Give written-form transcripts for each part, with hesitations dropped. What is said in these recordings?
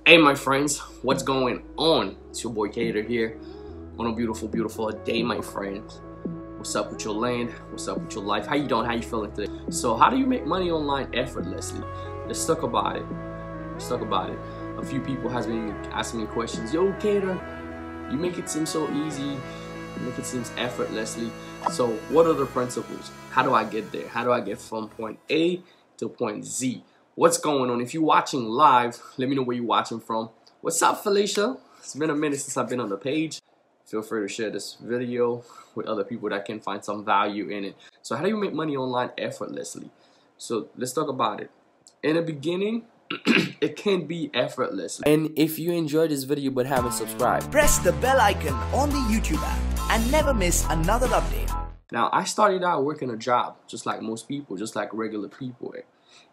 Hey my friends, what's going on? It's your boy Keder here on a beautiful day, my friends. What's up with your land? What's up with your life? How you doing? How you feeling today? So how do you make money online effortlessly? Let's talk about it. A few people has been asking me questions. Yo Keder, you make it seem so easy. You make it seem effortlessly. So what are the principles? How do I get there? How do I get from point A to point Z? What's going on? If you're watching live, let me know where you're watching from. What's up, Felicia? It's been a minute since I've been on the page. Feel free to share this video with other people that can find some value in it. So how do you make money online effortlessly? So let's talk about it. In the beginning, it can be effortless. And if you enjoyed this video but haven't subscribed, press the bell icon on the YouTube app and never miss another update. Now, I started out working a job just like most people, just like regular people.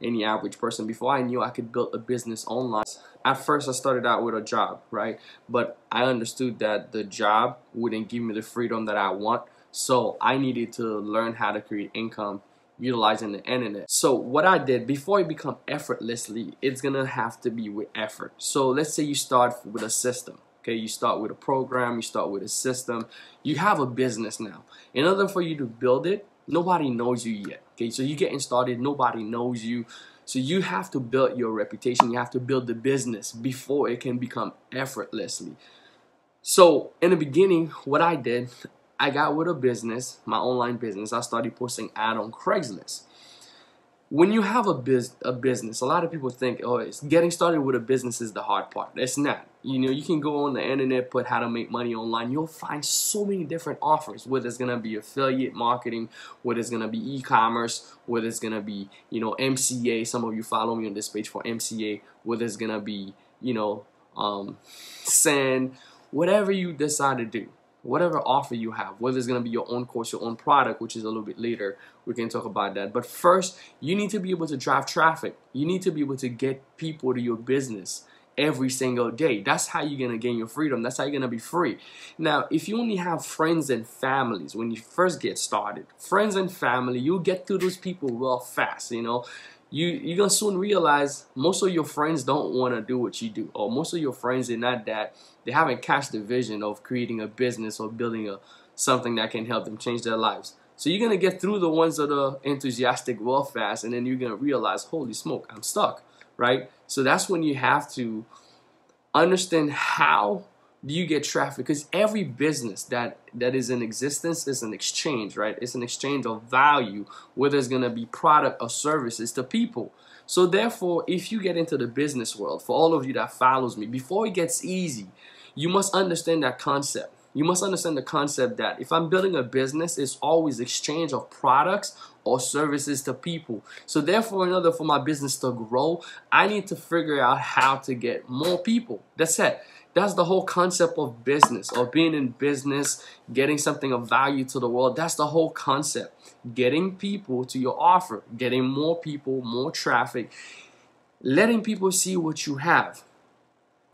Any average person. Before I knew I could build a business online. At first I started out with a job, right? But I understood that the job wouldn't give me the freedom that I want, so I needed to learn how to create income utilizing the internet. So what I did, before it become effortlessly, it's gonna have to be with effort. So let's say you start with a system. Okay, you start with a program, you start with a system, you have a business now. In order for you to build it, nobody knows you yet. Okay, so you're getting started, nobody knows you. So you have to build your reputation, you have to build the business before it can become effortlessly. So in the beginning, what I did, I got with a business, my online business. I started posting ads on Craigslist. When you have a business, a lot of people think, oh, it's getting started with a business is the hard part. It's not. You know, you can go on the internet, put how to make money online. You'll find so many different offers, whether it's going to be affiliate marketing, whether it's going to be e-commerce, whether it's going to be, you know, MCA. Some of you follow me on this page for MCA, whether it's going to be, you know, send, whatever you decide to do. Whatever offer you have, whether it's going to be your own course, your own product, which is a little bit later, we can talk about that. But first, you need to be able to drive traffic. You need to be able to get people to your business every single day. That's how you're going to gain your freedom. That's how you're going to be free. Now, if you only have friends and families when you first get started, friends and family, you'll get to those people real fast, you know. You're going to soon realize most of your friends don't want to do what you do, or most of your friends are not that, they haven't catched the vision of creating a business or building something that can help them change their lives. So you're going to get through the ones that are enthusiastic real fast, and then you're going to realize, holy smoke, I'm stuck, right? So that's when you have to understand how do you get traffic, because every business that is in existence is an exchange, right? It's an exchange of value, whether it's going to be product or services to people. So therefore, if you get into the business world, for all of you that follows me, before it gets easy, you must understand that concept. You must understand the concept that if I'm building a business, it's always exchange of products or services to people. So therefore, in order for my business to grow, I need to figure out how to get more people. That's it. That's the whole concept of business, or being in business, getting something of value to the world. That's the whole concept. Getting people to your offer, getting more people, more traffic, letting people see what you have.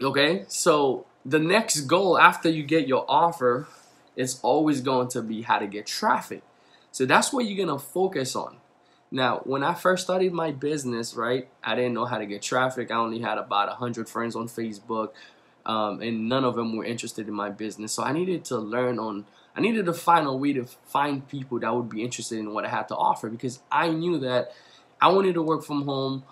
Okay? So the next goal after you get your offer is always going to be how to get traffic. So that's what you're going to focus on. Now, when I first started my business, right, I didn't know how to get traffic. I only had about 100 friends on Facebook. And none of them were interested in my business. So I needed to I needed to find a way to find people that would be interested in what I had to offer, because I knew that I wanted to work from home.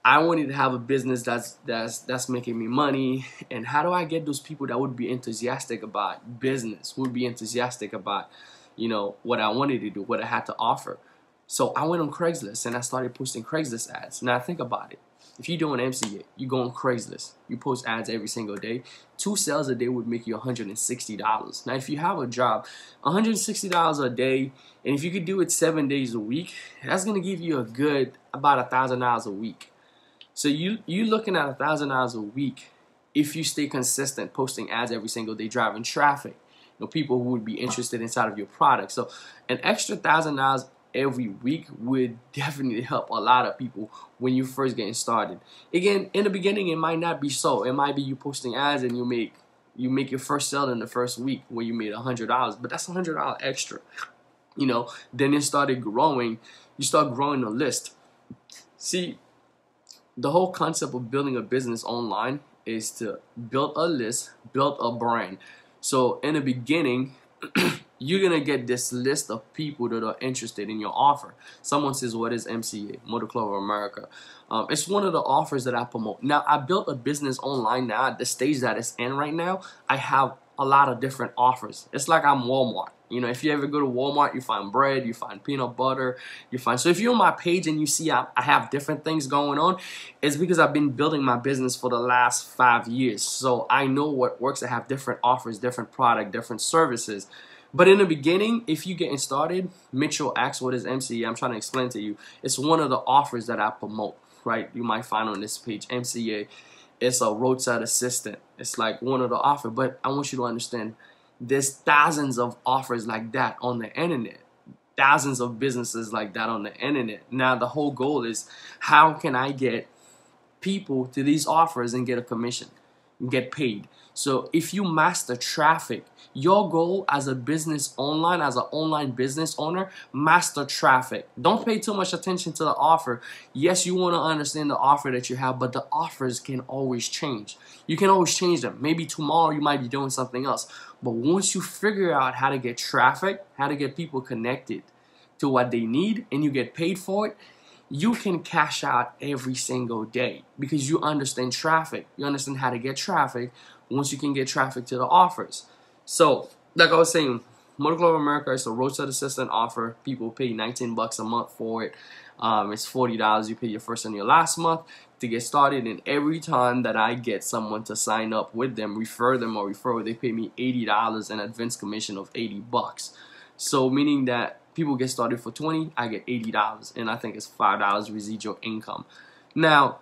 I wanted to have a business that's making me money. And how do I get those people that would be enthusiastic about business, would be enthusiastic about, you know, what I wanted to do, what I had to offer? So I went on Craigslist and I started posting Craigslist ads. Now think about it. If you're doing MCA, you go on Craigslist, you post ads every single day. 2 sales a day would make you $160. Now, if you have a job, $160 a day, and if you could do it 7 days a week, that's gonna give you a good about $1,000 a week. So you're looking at $1,000 a week if you stay consistent, posting ads every single day, driving traffic. You know, people who would be interested inside of your product. So an extra $1,000 every week would definitely help a lot of people when you first getting started. Again, in the beginning, it might not be so. It might be you posting ads and you make your first sale in the first week where you made $100, but that's $100 extra. You know, then it started growing. You start growing the list. See, the whole concept of building a business online is to build a list, build a brand. So in the beginning, you're gonna get this list of people that are interested in your offer. Someone says, what is MCA, Motor Club of America? It's one of the offers that I promote. Now, I built a business online now. At the stage that it's in right now, I have a lot of different offers. It's like I'm Walmart. You know, if you ever go to Walmart, you find bread, you find peanut butter, you find. So if you're on my page and you see I have different things going on, it's because I've been building my business for the last 5 years. So I know what works. I have different offers, different product, different services. But in the beginning, if you're getting started, Mitchell asks, what is MCA? I'm trying to explain to you. It's one of the offers that I promote, right? You might find on this page, MCA. It's a roadside assistant. It's like one of the offers. But I want you to understand, there's thousands of offers like that on the internet. Thousands of businesses like that on the internet. Now, the whole goal is, how can I get people to these offers and get a commission and get paid? So if you master traffic, your goal as a business online, as an online business owner, master traffic. Don't pay too much attention to the offer. Yes, you want to understand the offer that you have, but the offers can always change. You can always change them. Maybe tomorrow you might be doing something else. But once you figure out how to get traffic, how to get people connected to what they need, and you get paid for it, you can cash out every single day because you understand traffic. You understand how to get traffic once you can get traffic to the offers. So, like I was saying, Motor Club of America is a roadside assistant offer. People pay 19 bucks a month for it. It's $40 you pay your first and your last month to get started. And every time that I get someone to sign up with them, refer them or refer, they pay me $80 an advance commission of 80 bucks. So meaning that people get started for 20, I get $80, and I think it's $5 residual income. Now,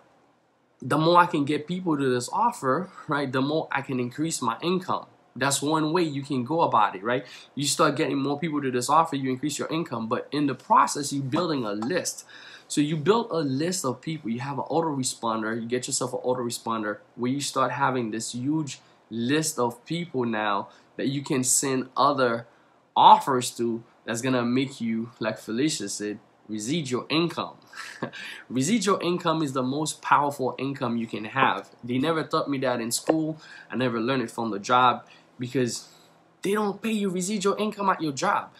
the more I can get people to this offer, right, the more I can increase my income. That's one way you can go about it, right? You start getting more people to this offer, you increase your income, but in the process, you're building a list. So you build a list of people. You have an autoresponder. You get yourself an autoresponder where you start having this huge list of people now that you can send other offers to. That's gonna make you, like Felicia said, residual income. Residual income is the most powerful income you can have. They never taught me that in school. I never learned it from the job because they don't pay you residual income at your job.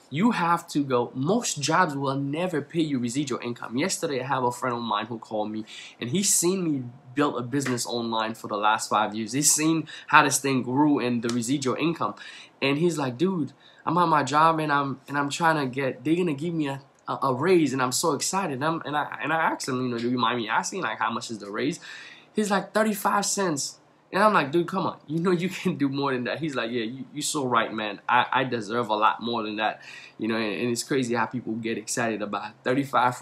You have to go. Most jobs will never pay you residual income. Yesterday, I have a friend of mine who called me, and he's seen me build a business online for the last 5 years. He's seen how this thing grew and the residual income, and he's like, dude, I'm at my job and I'm trying to get. They're gonna give me a raise, and I'm so excited. And I asked him, do you mind me asking, like, how much is the raise? He's like 35 cents. And I'm like, dude, come on. You can do more than that. He's like, yeah, you're so right, man. I deserve a lot more than that. And it's crazy how people get excited about 35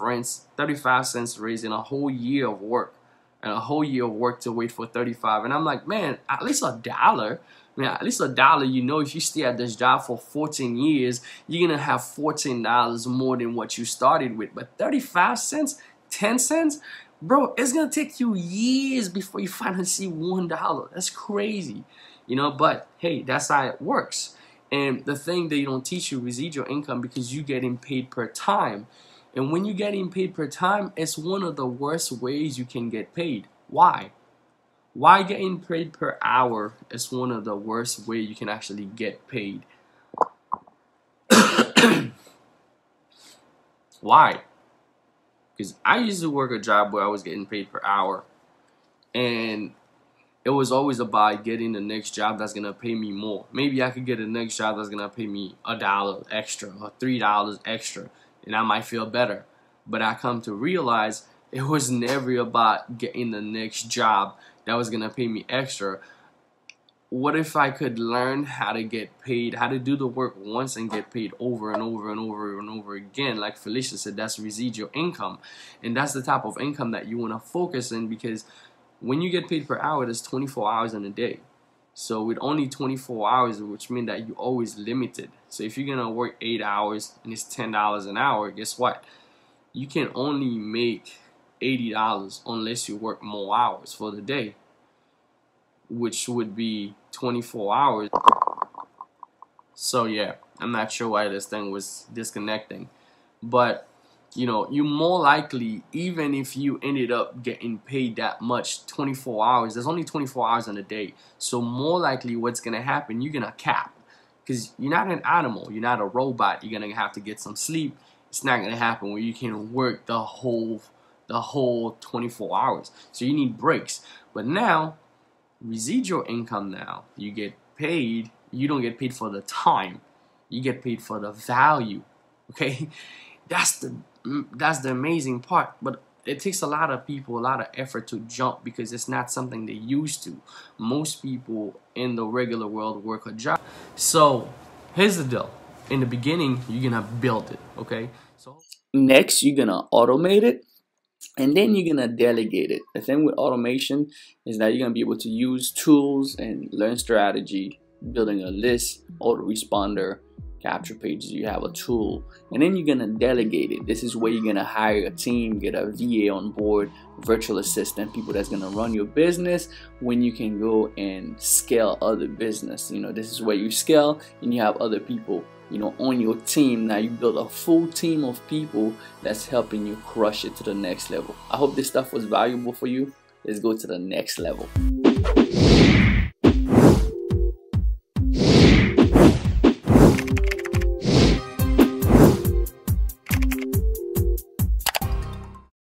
cents raise in a whole year of work. And a whole year of work to wait for 35. And I'm like, man, at least $1. I mean, at least $1, if you stay at this job for 14 years, you're going to have $14 more than what you started with. But 35 cents, 10 cents, bro, it's going to take you years before you finally see $1. That's crazy, but hey, that's how it works. And the thing they don't teach you, residual income, because you're getting paid per time. And when you're getting paid per time, it's one of the worst ways you can get paid. Why? Why getting paid per hour is one of the worst ways you can actually get paid. Why? Because I used to work a job where I was getting paid per hour, and it was always about getting the next job that's gonna pay me more. Maybe I could get the next job that's gonna pay me $1 extra or $3 extra, and I might feel better. But I come to realize it was never about getting the next job that was gonna pay me extra. What if I could learn how to get paid, how to do the work once and get paid over and over and over and over again? Like Felicia said, that's residual income. And that's the type of income that you want to focus in, because when you get paid per hour, there's 24 hours in a day. So with only 24 hours, which means that you're always limited. So if you're going to work 8 hours and it's $10 an hour, guess what? You can only make $80 unless you work more hours for the day, which would be 24 hours. So yeah, I'm not sure why this thing was disconnecting, but you know, you more likely, even if you ended up getting paid that much, 24 hours, there's only 24 hours in a day. So more likely what's going to happen, you're going to cap. Because you're not an animal, you're not a robot. You're going to have to get some sleep. It's not going to happen where you can work the whole 24 hours. So you need breaks. But now, residual income now, you get paid. You don't get paid for the time. You get paid for the value. Okay? That's the amazing part. But it takes a lot of people, a lot of effort to jump because it's not something they're used to. Most people in the regular world work a job. So here's the deal. In the beginning, you're gonna build it, okay? So next, you're gonna automate it, and then you're gonna delegate it. The thing with automation is that you're gonna be able to use tools and learn strategy, building a list, autoresponder, capture pages. You have a tool, and then you're gonna delegate it. This is where you're gonna hire a team, get a VA on board, virtual assistant, people that's gonna run your business. When you can go and scale other business, you know, this is where you scale and you have other people, you know, on your team. Now you build a full team of people that's helping you crush it to the next level. I hope this stuff was valuable for you. Let's go to the next level.